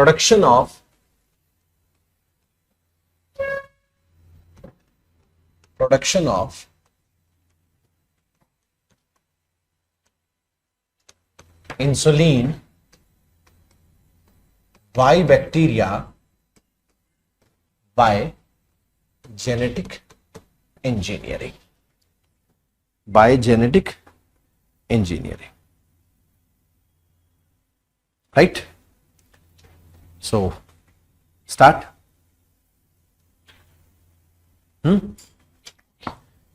Production of insulin by bacteria by genetic engineering, bye genetic engineering, right? So start.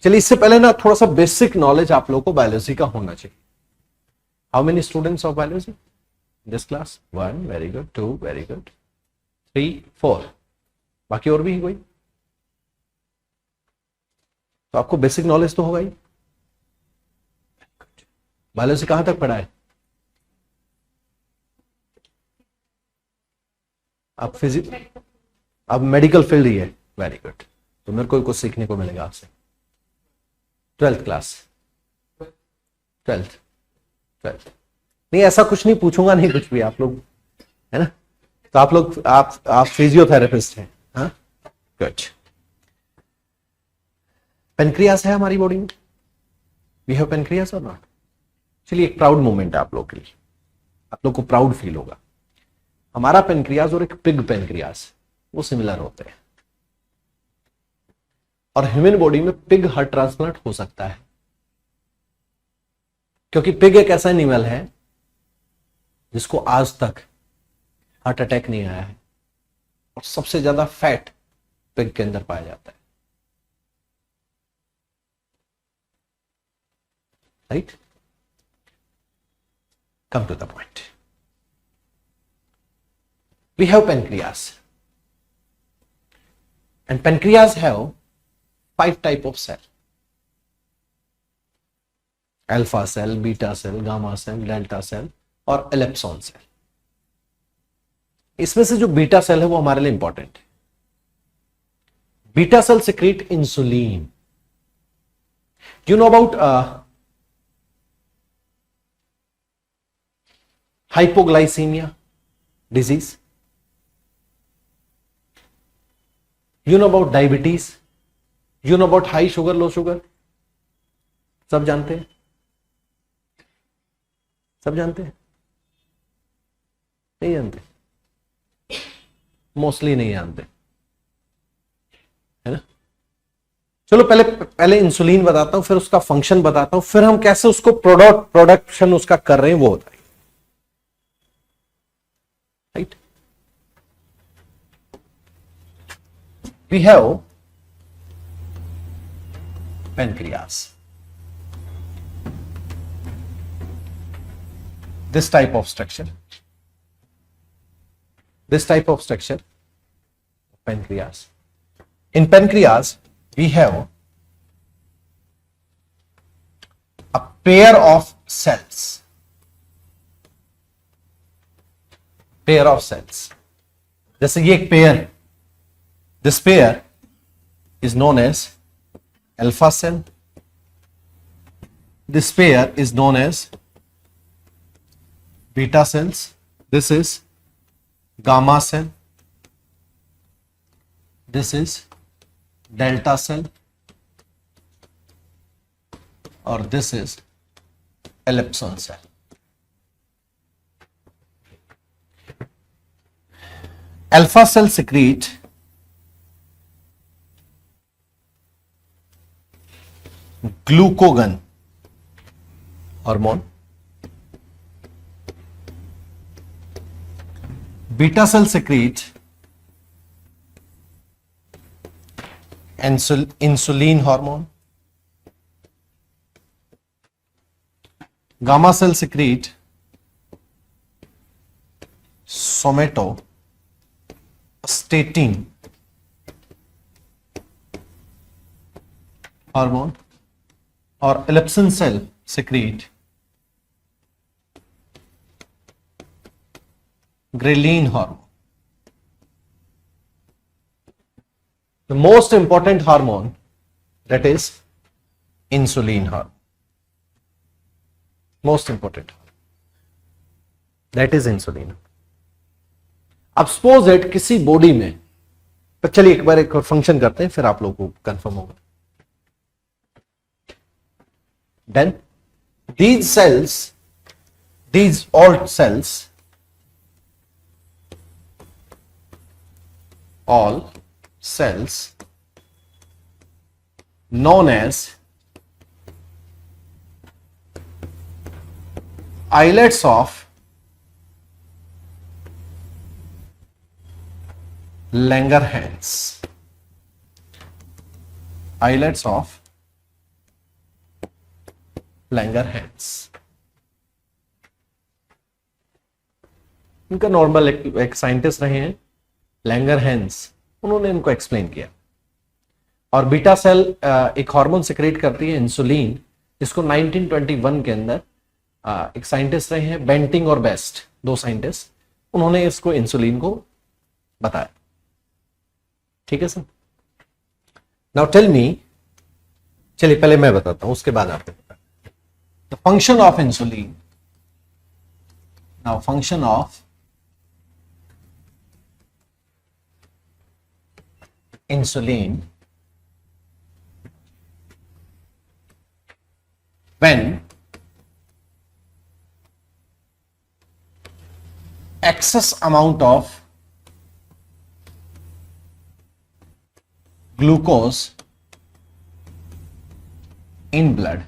चलिए, इससे पहले ना थोड़ा सा बेसिक नॉलेज आप लोगों को बायोलॉजी का होना चाहिए। How many students of biology this class? 1, very good. 2, very good. 3, 4। बाकी और भी है कोई? तो आपको बेसिक नॉलेज तो होगा ही। बायोलॉजी कहां तक पढ़ा है? आप फिजिक्स, अब मेडिकल फील्ड ही है, वेरी गुड। तो मेरे को कुछ सीखने को मिलेगा आपसे। 12th क्लास, 12th नहीं, ऐसा कुछ नहीं पूछूंगा, नहीं कुछ भी, आप लोग है ना। तो आप लोग आप फिजियोथेरेपिस्ट हैं, हाँ, गुड। पेनक्रियास है हमारी बॉडी में, वी हैव पेनक्रियास और नॉट? चलिए, एक प्राउड मोमेंट है आप लोग के लिए, आप लोग को प्राउड फील होगा। हमारा पेनक्रियास और एक पिग पेनक्रियास वो सिमिलर होते हैं, और ह्यूमन बॉडी में पिग हार्ट ट्रांसप्लांट हो सकता है, क्योंकि पिग एक ऐसा एनिमल है जिसको आज तक हार्ट अटैक नहीं आया है, और सबसे ज्यादा फैट पिग के अंदर पाया जाता है, right? Come to the point. We have pancreas, and pancreas have 5 type of cell: alpha cell, beta cell, gamma cell, delta cell और एलेप्सॉन सेल। इसमें से जो बीटा सेल है वो हमारे लिए इंपॉर्टेंट है। Beta cell secrete insulin. You know about hypoglycaemia disease? You know about diabetes? You know about high sugar, low sugar? सब जानते हैं? सब जानते हैं? नहीं जानते? मोस्टली नहीं जानते, है ना? चलो, पहले इंसुलिन बताता हूं, फिर उसका फंक्शन बताता हूं, फिर हम कैसे उसको प्रोडक्शन उसका कर रहे हैं वो बताएंगे, right? We have pancreas. This type of structure. This type of structure, pancreas. In pancreas, we have a pair of cells. Pair of cells. जैसे ये एक पेयर है. This pair is known as alpha cell. This pair is known as beta cells. This is gamma cell. This is delta cell. Or this is ellipson cell. Alpha cell secrete glucagon hormone. Beta cell secrete insulin hormone. Gamma cell secrete somatostatin hormone. और ellipson cell secrete ghrelin hormone. The most important hormone, that is insulin hormone. Most important, that is insulin. अब suppose it किसी body में, तो चलिए एक बार एक function करते हैं, फिर आप लोगों को कंफर्म होगा. Then these all cells known as islets of Langerhans. Islets of Langerhans. इनका नॉर्मल एक साइंटिस्ट रहे हैं लैंगरहैंस, उन्होंने इनको एक्सप्लेन किया. और बीटा सेल एक हार्मोन सिक्रेट करती है इंसुलिन, जिसको 1921 के अंदर एक साइंटिस्ट रहे हैं बेंटिंग और बेस्ट, दो साइंटिस्ट, उन्होंने इसको इंसुलिन को बताया. ठीक है सर. नाउ टेल मी, चलिए पहले मैं बताता हूं, उसके बाद आपको बताएं. The function of insulin. Now function of insulin when excess amount of glucose in blood.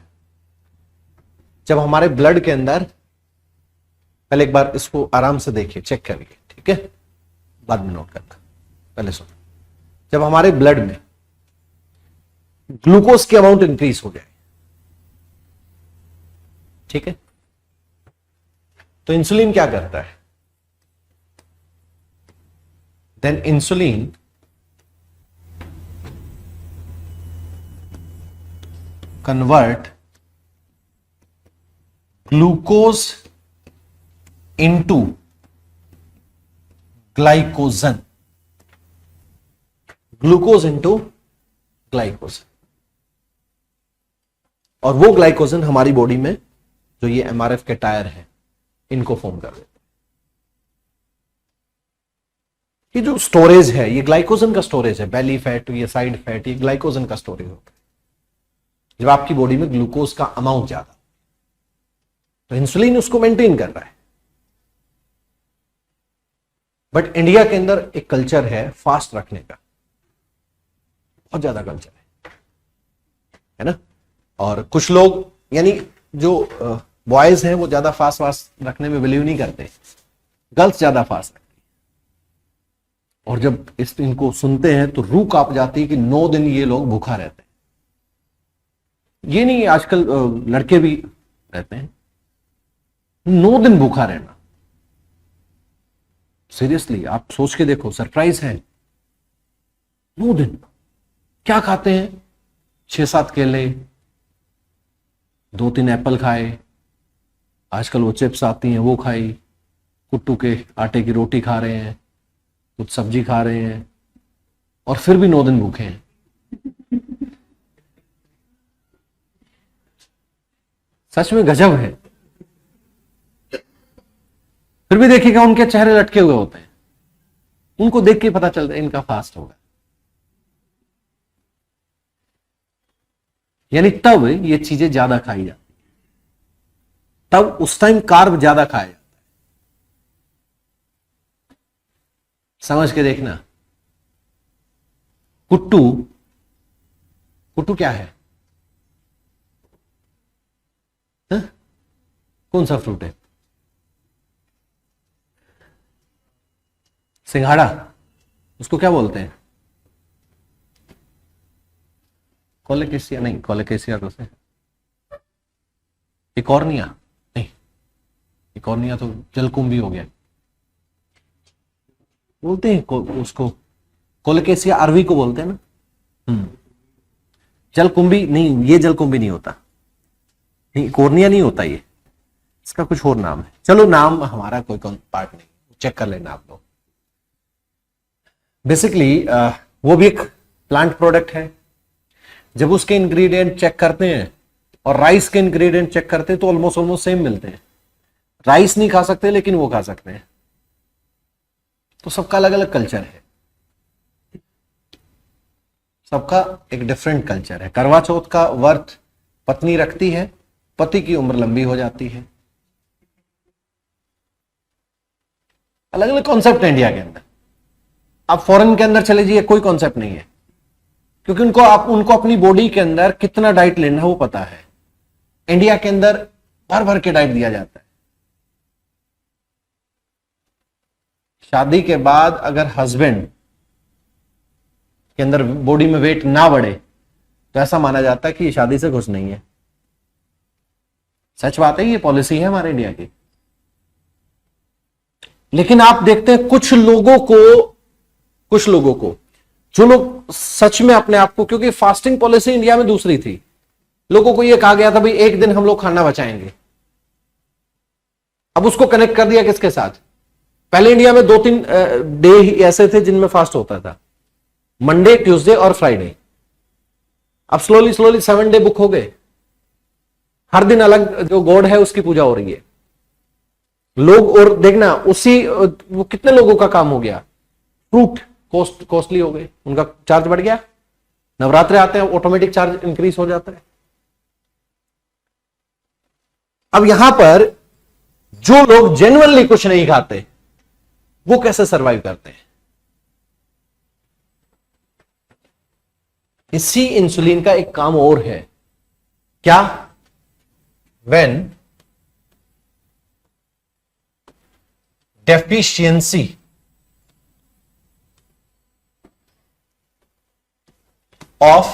जब हमारे ब्लड के अंदर, पहले एक बार इसको आराम से देखिए, चेक करिए, ठीक है, बाद में नोट करना. पहले सुनो. जब हमारे ब्लड में ग्लूकोज की अमाउंट इंक्रीज हो जाए, ठीक है, तो इंसुलिन क्या करता है? Then insulin convert glucose into glycogen. Glucose into glycogen. और वो ग्लाइकोजन हमारी बॉडी में जो ये एमआरएफ के टायर हैं, इनको फॉर्म कर देते हैं. ये जो स्टोरेज है, ये ग्लाइकोजन का स्टोरेज है. बेली फैट, ये साइड फैट, ये ग्लाइकोजन का स्टोरेज होता है. जब आपकी बॉडी में ग्लूकोज का अमाउंट ज्यादा, तो इंसुलिन उसको मेंटेन कर रहा है. बट इंडिया के अंदर एक कल्चर है फास्ट रखने का, बहुत ज्यादा कल्चर है ना. और कुछ लोग, यानी जो बॉयज हैं, वो ज्यादा फास्ट रखने में बिलीव नहीं करते, गर्ल्स ज्यादा फास्ट रखती है. और जब इनको सुनते हैं तो रूह कांप जाती है कि 9 दिन ये लोग भूखा रहते हैं. ये नहीं, आजकल लड़के भी रहते हैं 9 दिन भूखा रहना. सीरियसली आप सोच के देखो, सरप्राइज है. 9 दिन क्या खाते हैं? 6-7 केले, 2-3 एप्पल खाए, आजकल वो चिप्स आती हैं वो खाई, कुट्टू के आटे की रोटी खा रहे हैं, कुछ सब्जी खा रहे हैं, और फिर भी 9 दिन भूखे हैं. सच में गजब है. फिर भी देखिएगा उनके चेहरे लटके हुए होते हैं, उनको देख के पता चलता है इनका फास्ट होगा. यानी तब ये चीजें ज्यादा खाई जाती है, तब उस टाइम कार्ब ज्यादा खाया जाता है. समझ के देखना. कुट्टू, कुट्टू क्या है? हा? कौन सा फ्रूट है? सिंघाड़ा. उसको क्या बोलते हैं? कोलेकेसिया नहीं, कोलेकेसिया तो से इकॉर्निया नहीं, इकॉर्निया तो जलकुंभी हो गया. बोलते हैं उसको कोलेकेसिया अरवी को बोलते हैं ना. जलकुंभी नहीं, ये जलकुंभी नहीं होता, नहीं कॉर्निया नहीं होता, ये इसका कुछ और नाम है. चलो नाम हमारा कोई पार्ट नहीं, चेक कर लेना आप लोग. बेसिकली वो भी एक प्लांट प्रोडक्ट है. जब उसके इंग्रेडिएंट चेक करते हैं और राइस के इंग्रेडिएंट चेक करते हैं तो ऑलमोस्ट सेम मिलते हैं. राइस नहीं खा सकते लेकिन वो खा सकते हैं. तो सबका अलग अलग कल्चर है, सबका एक डिफरेंट कल्चर है। करवा चौथ का व्रत पत्नी रखती है, पति की उम्र लंबी हो जाती है। अलग अलग कॉन्सेप्ट है इंडिया के अंदर। आप फॉरेन के अंदर चले जाइए, कोई कॉन्सेप्ट नहीं है, क्योंकि उनको अपनी बॉडी के अंदर कितना डाइट लेना है वो पता है। इंडिया के अंदर भर भर के डाइट दिया जाता है। शादी के बाद अगर हस्बैंड के अंदर बॉडी में वेट ना बढ़े तो ऐसा माना जाता है कि ये शादी से खुश नहीं है। सच बात है, ये पॉलिसी है हमारे इंडिया की। लेकिन आप देखते हैं कुछ लोगों को जो लोग सच में अपने आप को, क्योंकि फास्टिंग पॉलिसी इंडिया में दूसरी थी, लोगों को यह कहा गया था भाई एक दिन हम लोग खाना बचाएंगे। अब उसको कनेक्ट कर दिया किसके साथ? पहले इंडिया में 2-3 डे ही ऐसे थे जिनमें फास्ट होता था, मंडे, ट्यूसडे और फ्राइडे। अब स्लोली 7 डे बुक हो गए। हर दिन अलग जो गॉड है उसकी पूजा हो रही है लोग। और देखना वो कितने लोगों का काम हो गया। फ्रूट कॉस्टली हो गए, उनका चार्ज बढ़ गया। नवरात्रे आते हैं, ऑटोमेटिक चार्ज इंक्रीज हो जाता है। अब यहां पर जो लोग जेन्युइनली कुछ नहीं खाते वो कैसे सरवाइव करते हैं? इसी इंसुलिन का एक काम और है। क्या? When deficiency of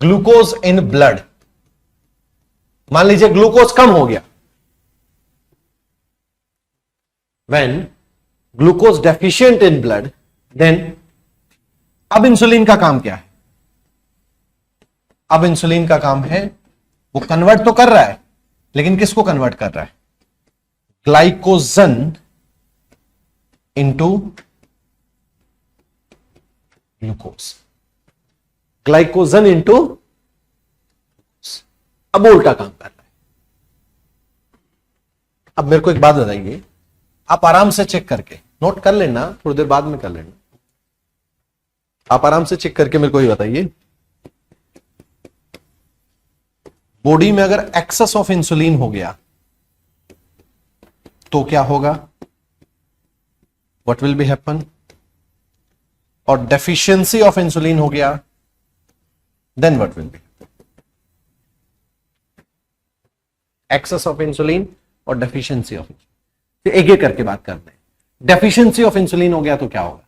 glucose in blood, मान लीजिए ग्लूकोज कम हो गया। When glucose deficient in blood, then अब इंसुलिन का काम क्या है? अब इंसुलिन का काम है, वो कन्वर्ट तो कर रहा है, लेकिन किसको कन्वर्ट कर रहा है? Glycogen into glucose. Glycogen into, अब उल्टा काम कर रहा है। अब मेरे को एक बात बताइए, आप आराम से चेक करके नोट कर लेना, थोड़ी देर बाद में कर लेना। आप आराम से चेक करके मेरे को ये बताइए, बॉडी में अगर एक्सेस ऑफ इंसुलिन हो गया तो क्या होगा? What will be happen? और डेफिशिएंसी ऑफ इंसुलिन हो गया, then what will be? Excess of insulin और डेफिशिएंसी ऑफ इंसुलिन, एक एक करके बात करते हैं। डेफिशिएंसी ऑफ इंसुलिन हो गया तो क्या होगा?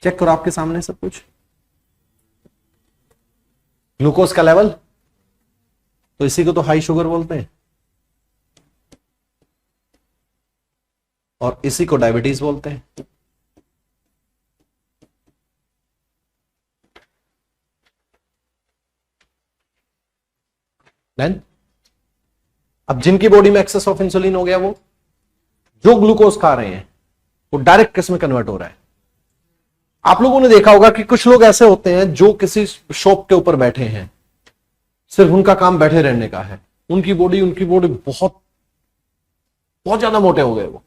चेक करो आपके सामने सब कुछ। ग्लूकोज का लेवल, तो इसी को तो हाई शुगर बोलते हैं, और इसी को डायबिटीज बोलते हैं। देन अब जिनकी बॉडी में एक्सेस ऑफ इंसुलिन हो गया, वो जो ग्लूकोज खा रहे हैं वो डायरेक्ट किस में कन्वर्ट हो रहा है? आप लोगों ने देखा होगा कि कुछ लोग ऐसे होते हैं जो किसी शॉप के ऊपर बैठे हैं, सिर्फ उनका काम बैठे रहने का है। उनकी बॉडी बहुत बहुत ज्यादा मोटे हो गए वो,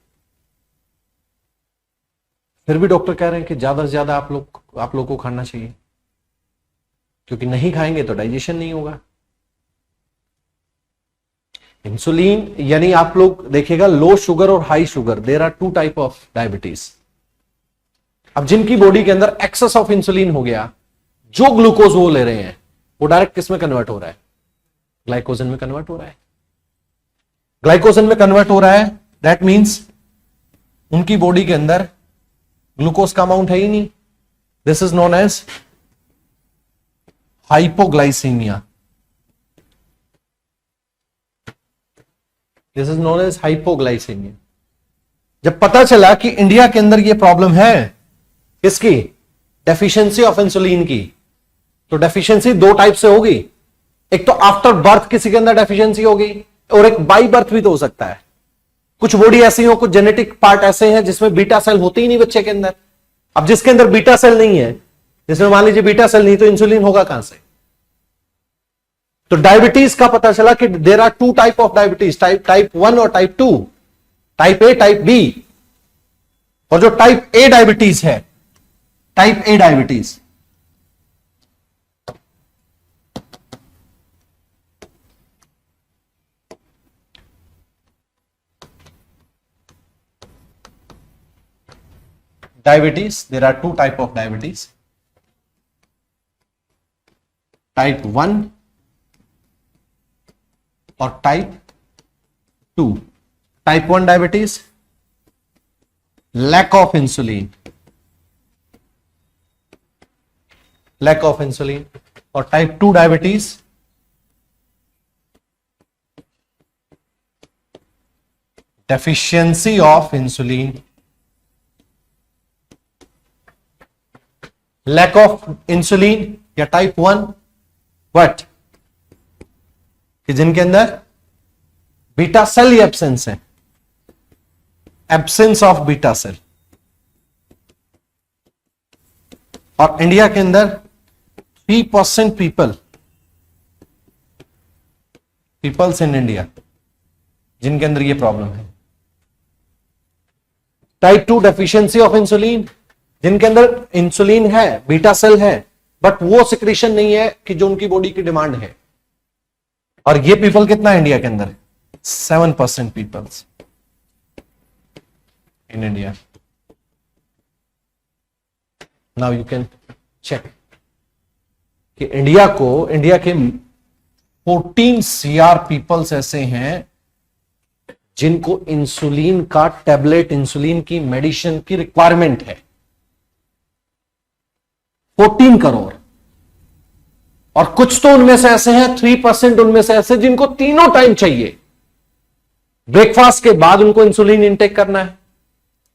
फिर भी डॉक्टर कह रहे हैं कि ज्यादा से ज्यादा आप लोग को खाना चाहिए, क्योंकि नहीं खाएंगे तो डाइजेशन नहीं होगा। इंसुलिन यानी आप लोग देखिएगा, लो शुगर और high sugar, there are 2 type of diabetes. अब जिनकी बॉडी के अंदर एक्सेस ऑफ इंसुलिन हो गया, जो ग्लूकोज वो ले रहे हैं वो डायरेक्ट किस में कन्वर्ट हो रहा है? ग्लाइकोजन में कन्वर्ट हो रहा है। ग्लाइकोजन में कन्वर्ट हो रहा है, दैट मींस उनकी बॉडी के अंदर ग्लूकोज का अमाउंट है ही नहीं। This is known as hypoglycaemia. This is known as hypoglycaemia. जब पता चला कि इंडिया के अंदर यह प्रॉब्लम है, किसकी? डेफिशिएंसी ऑफ इंसुलिन की, तो डेफिशिएंसी 2 टाइप से होगी। एक तो आफ्टर बर्थ किसी के अंदर डेफिशिएंसी होगी, और एक बाई बर्थ भी तो हो सकता है। कुछ बॉडी ऐसी हो, कुछ जेनेटिक पार्ट ऐसे हैं जिसमें बीटा सेल होती ही नहीं बच्चे के अंदर। अब जिसके अंदर बीटा सेल नहीं है, जिसमें मान लीजिए बीटा सेल नहीं, तो इंसुलिन होगा कहां से? तो डायबिटीज का पता चला कि there are two type of diabetes, type 1 और type 2, type A, type B. और जो टाइप ए डायबिटीज है, type A diabetes, there are two type of diabetes, type 1 और type 2। type 1 diabetes, lack of insulin और type 2 diabetes, deficiency of insulin, lack of insulin या type 1 but कि जिनके अंदर beta cell ही absence है, absence of beta cell. और India के अंदर 3% पीपल्स इन इंडिया जिनके अंदर ये प्रॉब्लम है। टाइप 2 डेफिशिएंसी ऑफ इंसुलिन, जिनके अंदर इंसुलिन है, बीटा सेल है, बट वो सिक्रीशन नहीं है कि जो उनकी बॉडी की डिमांड है। और ये पीपल कितना है इंडिया के अंदर? 7% peoples in India. Now you can check कि इंडिया के 14 CR पीपल्स ऐसे हैं जिनको इंसुलिन का टैबलेट, इंसुलिन की मेडिसिन की रिक्वायरमेंट है। 14 करोड़। और कुछ तो उनमें से ऐसे हैं, 3% उनमें से ऐसे जिनको तीनों टाइम चाहिए। ब्रेकफास्ट के बाद उनको इंसुलिन इंटेक करना है,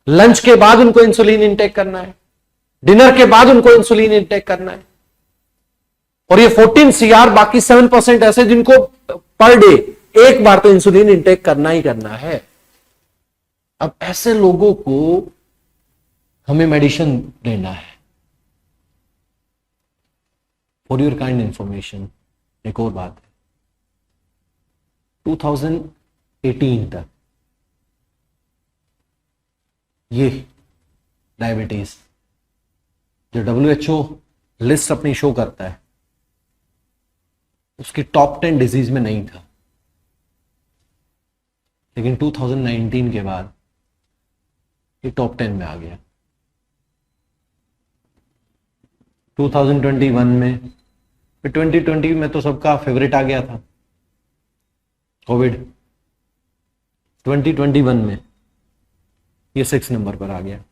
लंच के बाद उनको इंसुलिन इंटेक करना है, डिनर के बाद उनको इंसुलिन इंटेक करना है। और ये 14 CR, बाकी 7% ऐसे जिनको पर डे एक बार तो इंसुलिन इंटेक करना ही करना है। अब ऐसे लोगों को हमें मेडिसिन देना है। फॉर योर काइंड इंफॉर्मेशन, एक और बात है, 2018 तक ये डायबिटीज जो WHO लिस्ट अपनी शो करता है, उसकी टॉप 10 डिजीज में नहीं था। लेकिन 2019 के बाद ये टॉप 10 में आ गया। 2021 में, फिर 2020 में तो सबका फेवरेट आ गया था कोविड। 2021 में ये 6 नंबर पर आ गया।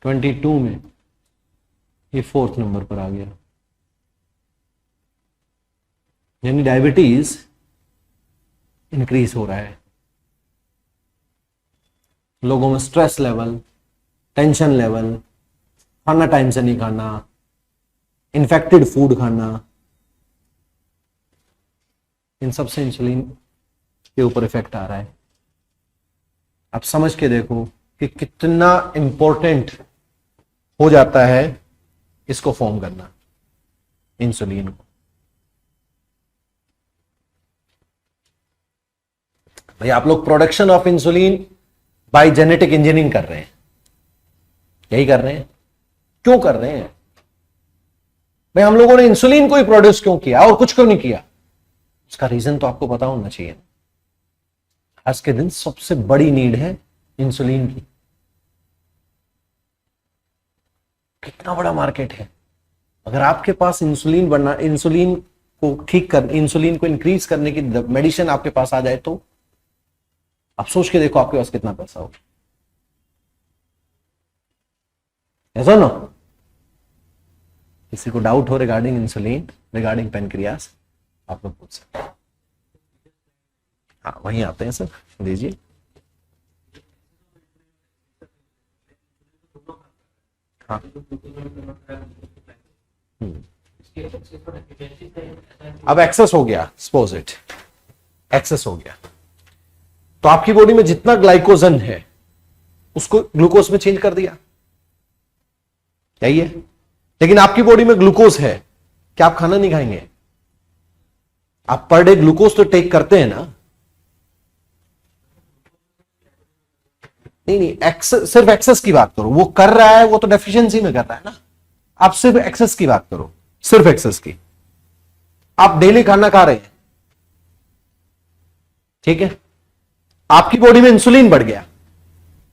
22 में ये 4th नंबर पर आ गया। यानी डायबिटीज इंक्रीज हो रहा है। लोगों में स्ट्रेस लेवल, टेंशन लेवल, खाना टाइम से नहीं खाना, इन्फेक्टेड फूड खाना, इन सब से इंसुलिन के ऊपर इफेक्ट आ रहा है। आप समझ के देखो कि कितना इंपॉर्टेंट हो जाता है इसको फॉर्म करना, इंसुलिन को। भाई आप लोग production of insulin bye genetic engineering कर रहे हैं, यही कर रहे हैं। क्यों कर रहे हैं भाई? हम लोगों ने इंसुलिन को ही प्रोड्यूस क्यों किया और कुछ क्यों नहीं किया? उसका रीजन तो आपको पता होना चाहिए। आज के दिन सबसे बड़ी नीड है इंसुलिन की। कितना बड़ा मार्केट है। अगर आपके पास इंसुलिन बनना, इंसुलिन को ठीक कर, इंसुलिन को इंक्रीज करने की मेडिसिन आपके पास आ जाए तो आप सोच के देखो आपके पास कितना पैसा हो। ऐसा ना, किसी को डाउट हो रिगार्डिंग इंसुलिन, रिगार्डिंग पेनक्रियास, आप लोग पूछ सकते हैं। हाँ वहीं आते हैं सर, दीजिए। हाँ अब एक्सेस हो गया, सपोज इट एक्सेस हो गया, तो आपकी बॉडी में जितना ग्लाइकोजन है उसको ग्लूकोज में चेंज कर दिया, यही है। लेकिन आपकी बॉडी में ग्लूकोज है, क्या आप खाना नहीं खाएंगे? आप पर डे ग्लूकोज तो टेक करते हैं ना? नहीं नहीं, सिर्फ एक्सेस की बात करो। वो कर रहा है, वो तो डेफिशिएंसी में कर रहा है ना। आप सिर्फ एक्सेस की बात करो, सिर्फ एक्सेस की। आप डेली खाना खा रहे हैं, ठीक है, आपकी बॉडी में इंसुलिन बढ़ गया,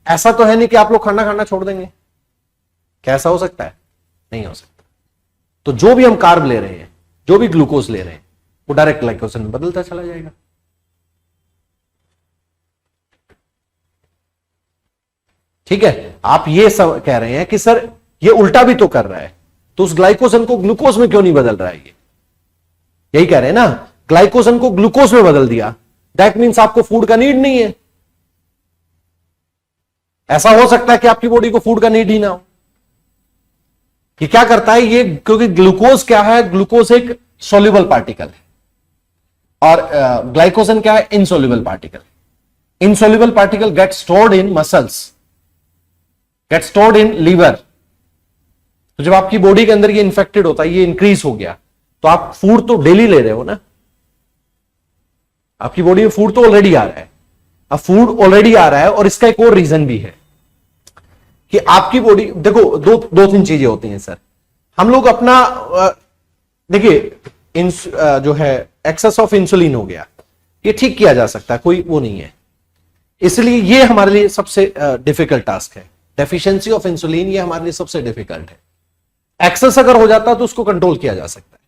ऐसा तो है नहीं कि आप लोग खाना खाना छोड़ देंगे। क्या ऐसा हो सकता है? नहीं हो सकता। तो जो भी हम कार्ब ले रहे हैं, जो भी ग्लूकोज ले रहे हैं, वो डायरेक्ट ग्लाइकोजन में बदलता चला जाएगा। ठीक है, आप ये सब कह रहे हैं कि सर ये उल्टा भी तो कर रहा है, तो उस ग्लाइकोजन को ग्लूकोज में क्यों नहीं बदल रहा है? ये यही कह रहे हैं ना, ग्लाइकोजन को ग्लूकोज में बदल दिया, दैट मीन्स आपको फूड का नीड नहीं है। ऐसा हो सकता है कि आपकी बॉडी को फूड का नीड ही ना हो। ये क्या करता है ये, क्योंकि ग्लूकोज क्या है, ग्लूकोज एक सोल्यूबल पार्टिकल है और ग्लाइकोजन क्या है, insoluble particle. Insoluble particle get stored in muscles, get stored in liver. तो जब आपकी बॉडी के अंदर ये इन्फेक्टेड होता है, ये इंक्रीज हो गया, तो आप फूड तो डेली ले रहे हो ना, आपकी बॉडी में फूड तो ऑलरेडी आ रहा है। अब फूड ऑलरेडी आ रहा है और इसका एक और रीजन भी है कि आपकी बॉडी, देखो दो तीन चीजें होती हैं सर। हम लोग अपना देखिए जो है एक्सेस ऑफ इंसुलिन हो गया, ये ठीक किया जा सकता है, कोई वो नहीं है। इसलिए ये हमारे लिए सबसे डिफिकल्ट टास्क है। डेफिशिएंसी ऑफ इंसुलिन ये हमारे लिए सबसे डिफिकल्ट है। एक्सेस अगर हो जाता है तो उसको कंट्रोल किया जा सकता है।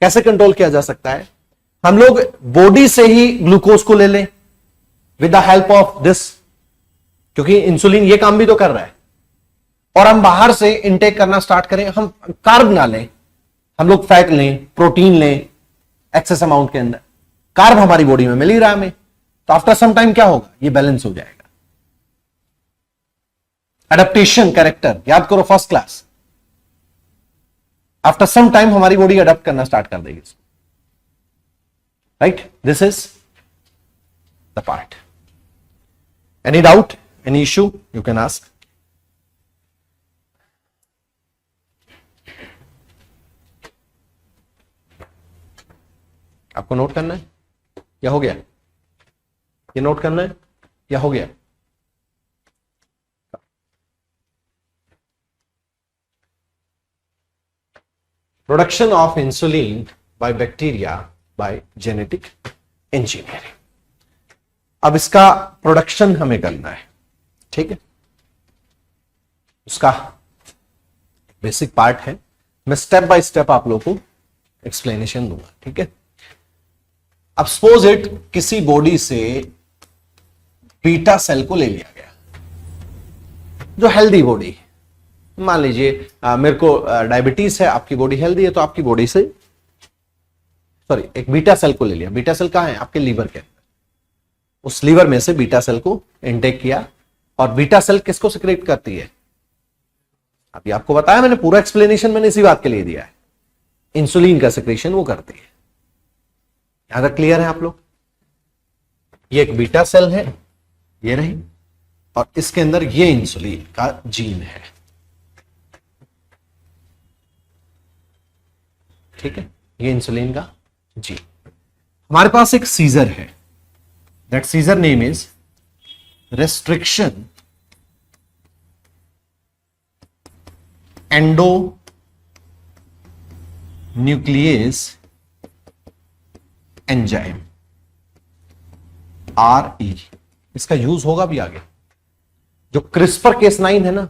कैसे कंट्रोल किया जा सकता है? हम लोग बॉडी से ही ग्लूकोज को ले लें with the help of this, क्योंकि इंसुलिन ये काम भी तो कर रहा है, और हम बाहर से इनटेक करना स्टार्ट करें। हम कार्ब ना लें, हम लोग फैट लें, प्रोटीन लें एक्सेस अमाउंट के अंदर। कार्ब हमारी बॉडी में मिल ही रहा है हमें, तो आफ्टर सम टाइम क्या होगा, ये बैलेंस हो जाएगा। एडेप्टेशन कैरेक्टर याद करो first class. After some time हमारी बॉडी अडेप्ट करना स्टार्ट कर देगी, right? This is the part. Any doubt, any issue, you can ask. आपको नोट करना है या हो गया? ये नोट करना है या हो गया? Production of insulin by bacteria by genetic engineering. अब इसका प्रोडक्शन हमें करना है, ठीक है? उसका बेसिक पार्ट है, मैं स्टेप बाय स्टेप आप लोगों को एक्सप्लेनेशन दूंगा, ठीक है? अब सपोज इट किसी बॉडी से बीटा सेल को ले लिया गया, जो हेल्दी बॉडी, मान लीजिए मेरे को डायबिटीज है, आपकी बॉडी हेल्दी है, तो आपकी बॉडी से एक बीटा सेल को ले लिया। बीटा सेल कहां है? आपके लीवर के अंदर। उस लीवर में से बीटा सेल को इनटेक किया, और बीटा सेल किसको सिक्रेट करती है? अभी आपको बताया मैंने, पूरा एक्सप्लेनेशन मैंने इसी बात के लिए दिया है। इंसुलिन का सिक्रेशन वो करती है। यहां तक क्लियर है आप लोग? ये एक बीटा सेल है, ये रही, और इसके अंदर ये इंसुलिन का जीन है, ठीक है? ये इंसुलिन का जीन। हमारे पास एक सीजर है, that scissor name is restriction endonuclease enzyme, RE। इसका यूज होगा भी आगे। जो क्रिस्पर केस9 है ना,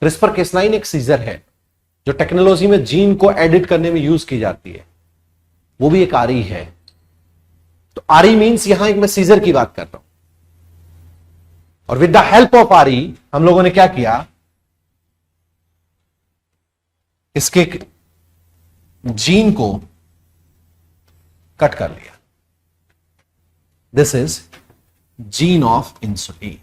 क्रिस्पर केस9 एक सीजर है जो टेक्नोलॉजी में जीन को एडिट करने में यूज की जाती है, वो भी एक RE है। तो RE मींस यहां एक मैं सीजर की बात कर रहा हूं, और with the help of RE हम लोगों ने क्या किया, इसके जीन को कट कर लिया। This is gene of insulin.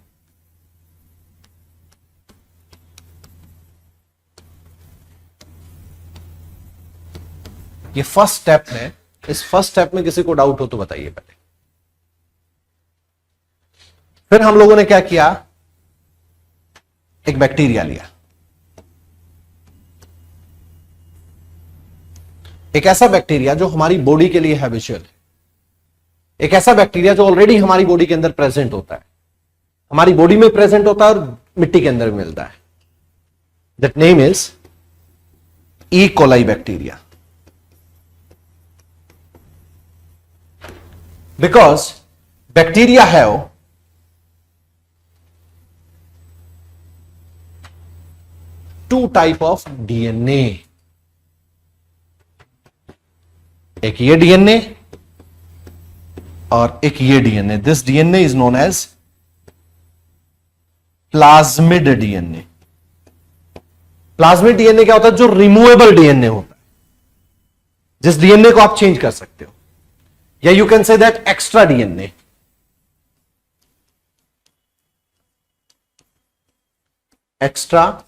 ये फर्स्ट स्टेप है। इस फर्स्ट स्टेप में किसी को डाउट हो तो बताइए पहले। फिर हम लोगों ने क्या किया, एक बैक्टीरिया लिया, एक ऐसा बैक्टीरिया जो हमारी बॉडी के लिए हैबिचुअल है, एक ऐसा बैक्टीरिया जो ऑलरेडी हमारी बॉडी के अंदर प्रेजेंट होता है, हमारी बॉडी में प्रेजेंट होता है और मिट्टी के अंदर भी मिलता है. That name is E coli bacteria. Because bacteria have two type of DNA. एक ये डीएनए और एक ये DNA. This DNA is known as plasmid DNA. Plasmid DNA क्या होता है? जो रिमूवेबल डीएनए होता है, जिस डीएनए को आप चेंज कर सकते हो, या you can say that extra DNA. Extra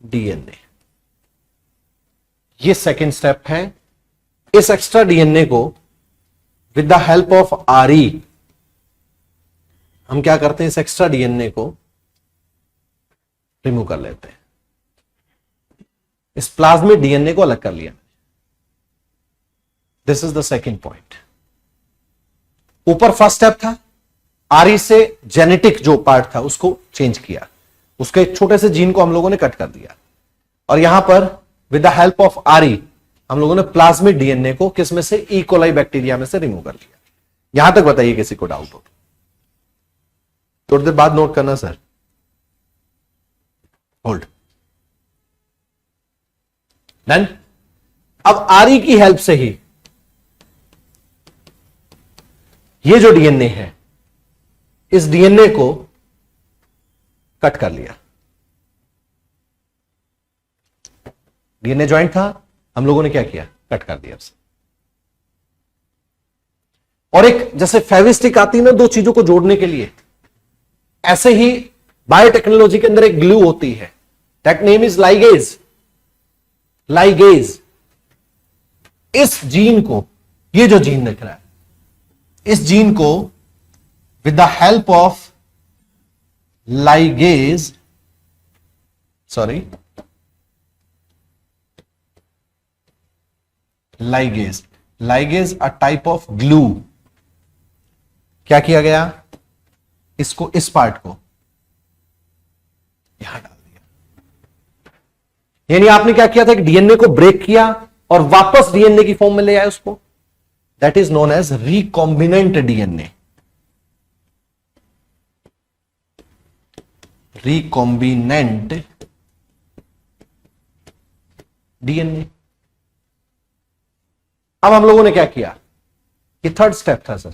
DNA, ये सेकेंड स्टेप है. इस एक्स्ट्रा डीएनए को विद द हेल्प ऑफ आरई हम क्या करते हैं? इस एक्स्ट्रा डीएनए को रिमूव कर लेते हैं. इस प्लाज्मिड डीएनए को अलग कर लिया. This is the second point. ऊपर फर्स्ट स्टेप था, आरई से जेनेटिक जो पार्ट था उसको चेंज किया, उसके एक छोटे से जीन को हम लोगों ने कट कर दिया. और यहां पर विद द हेल्प ऑफ आरई हम लोगों ने प्लाज्मिड डीएनए को किस में से? ई कोलाई बैक्टीरिया में से रिमूव कर लिया. यहां तक बताइए किसी को डाउट हो? थोड़ी देर बाद नोट करना सर. होल्ड. डन. अब आरई की हेल्प से ही ये जो डीएनए है, इस डीएनए को कट कर लिया. डीएनए ज्वाइंट था, हम लोगों ने क्या किया? कट कर दिया उसे. और एक जैसे फेविस्टिक आती है ना दो चीजों को जोड़ने के लिए, ऐसे ही बायोटेक्नोलॉजी के अंदर एक ग्लू होती है. That name is ligase. Ligase. इस जीन को, ये जो जीन दिख रहा है, इस जीन को with the help of ligase, sorry, ligase, ligase a type of glue. क्या किया गया? इसको, इस पार्ट को यहां डाल दिया. यानी आपने क्या किया था? एक डीएनए को ब्रेक किया और वापस डीएनए की फॉर्म में ले आए उसको. That is known as recombinant DNA. Recombinant DNA. अब हम लोगों ने क्या किया? ये थर्ड स्टेप था सर.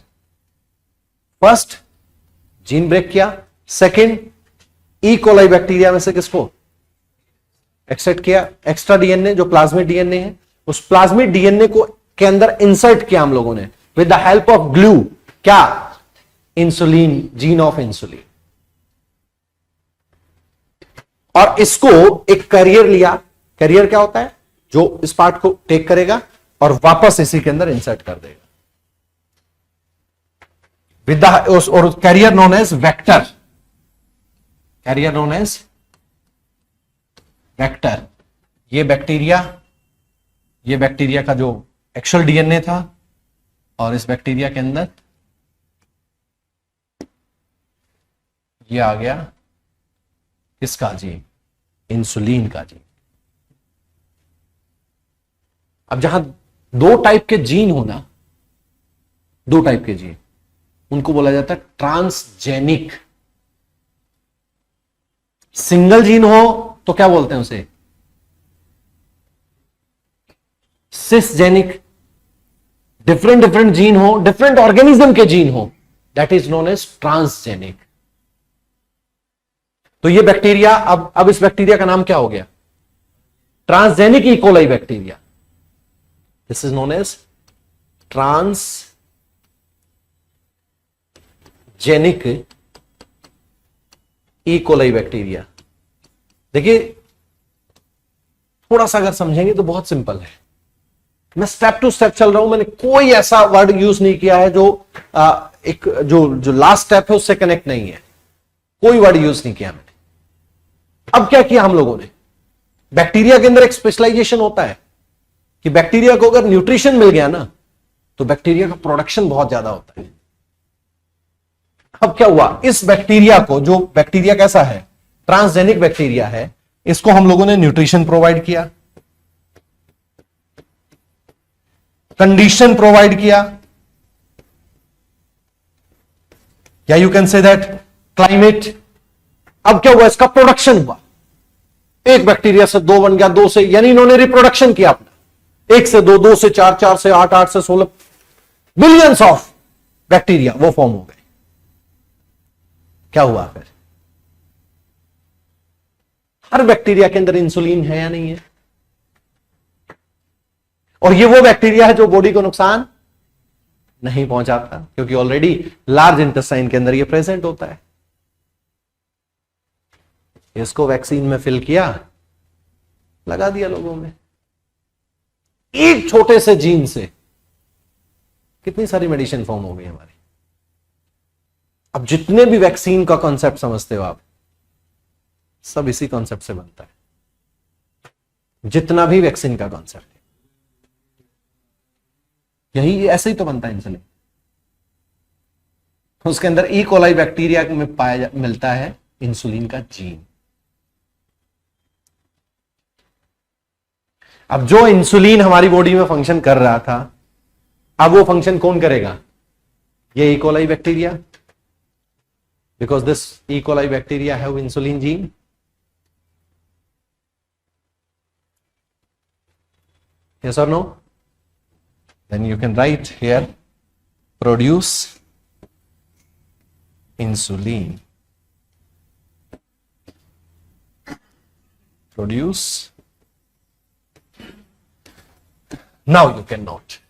फर्स्ट जीन ब्रेक किया, सेकंड ई कोलाई बैक्टीरिया में से किसको एक्सट्रैक्ट किया? एक्स्ट्रा डीएनए जो प्लाज्मिड डीएनए है, उस प्लाज्मिड डीएनए को के अंदर इंसर्ट किया हम लोगों ने with the help of glue. क्या? Insulin, gene of insulin. और इसको एक कैरियर लिया. कैरियर क्या होता है? जो इस पार्ट को टेक करेगा और वापस इसी के अंदर इंसर्ट कर देगा. With the, or carrier known as vector. Carrier known as vector. ये बैक्टीरिया का जो एक्चुअल डीएनए था, और इस बैक्टीरिया के अंदर ये आ गया किसका जीन? इंसुलिन का जीन. अब जहां दो टाइप के जीन हो ना, दो टाइप के जीन, उनको बोला जाता है ट्रांसजेनिक. सिंगल जीन हो तो क्या बोलते हैं उसे? सिसजेनिक. डिफरेंट जीन हो, डिफरेंट ऑर्गेनिज्म के जीन हो, that is known as transgenic. तो ये बैक्टीरिया, अब इस बैक्टीरिया का नाम क्या हो गया? Transgenic E coli bacteria. This is known as transgenic E coli bacteria. देखिए थोड़ा सा अगर समझेंगे तो बहुत सिंपल है. मैं स्टेप टू स्टेप चल रहा हूं. मैंने कोई ऐसा वर्ड यूज नहीं किया है जो एक जो लास्ट स्टेप है उससे कनेक्ट नहीं है. कोई वर्ड यूज नहीं किया मैंने. अब क्या किया हम लोगों ने? बैक्टीरिया के अंदर एक स्पेशलाइजेशन होता है. कि बैक्टीरिया को अगर न्यूट्रिशन मिल गया ना तो बैक्टीरिया का प्रोडक्शन बहुत ज्यादा होता है। अब क्या हुआ, इस बैक्टीरिया को, जो बैक्टीरिया कैसा है, ट्रांसजेनिक बैक्टीरिया है, इसको हम लोगों ने न्यूट्रिशन प्रोवाइड किया, कंडीशन प्रोवाइड किया, या you can say that climate. अब क्या हुआ, इसका प्रोडक्शन हुआ, एक बैक्टीरिया से दो बन गया, दो से, यानी इन्होंने रिप्रोडक्शन किया अपना, एक से दो, दो से चार, चार से आठ, आठ से 16, बिलियंस ऑफ बैक्टीरिया वो फॉर्म हो गए। क्या हुआ फिर, हर बैक्टीरिया के अंदर इंसुलिन है या नहीं है, और ये वो बैक्टीरिया है जो बॉडी को नुकसान नहीं पहुंचाता, क्योंकि ऑलरेडी लार्ज इंटेस्टाइन के अंदर ये प्रेजेंट होता है। इसको वैक्सीन में फिल किया, लगा दिया लोगों में, एक छोटे से जीन से कितनी सारी मेडिसिन फॉर्म हो गई हमारी। अब जितने भी वैक्सीन का कॉन्सेप्ट समझते हो आप, सब इसी कॉन्सेप्ट से बनता है, जितना भी वैक्सीन का कॉन्सेप्ट है यही, ऐसे ही तो बनता है इंसुलिन। उसके अंदर ई कोलाई बैक्टीरिया में मिलता है इंसुलिन का जीन। अब जो इंसुलिन हमारी बॉडी में फंक्शन कर रहा था, अब वो फंक्शन कौन करेगा, ये ई coli bacteria, because this E coli bacteria have insulin gene. Yes or no? Then you can write here, produce insulin. Produce. Now you can note.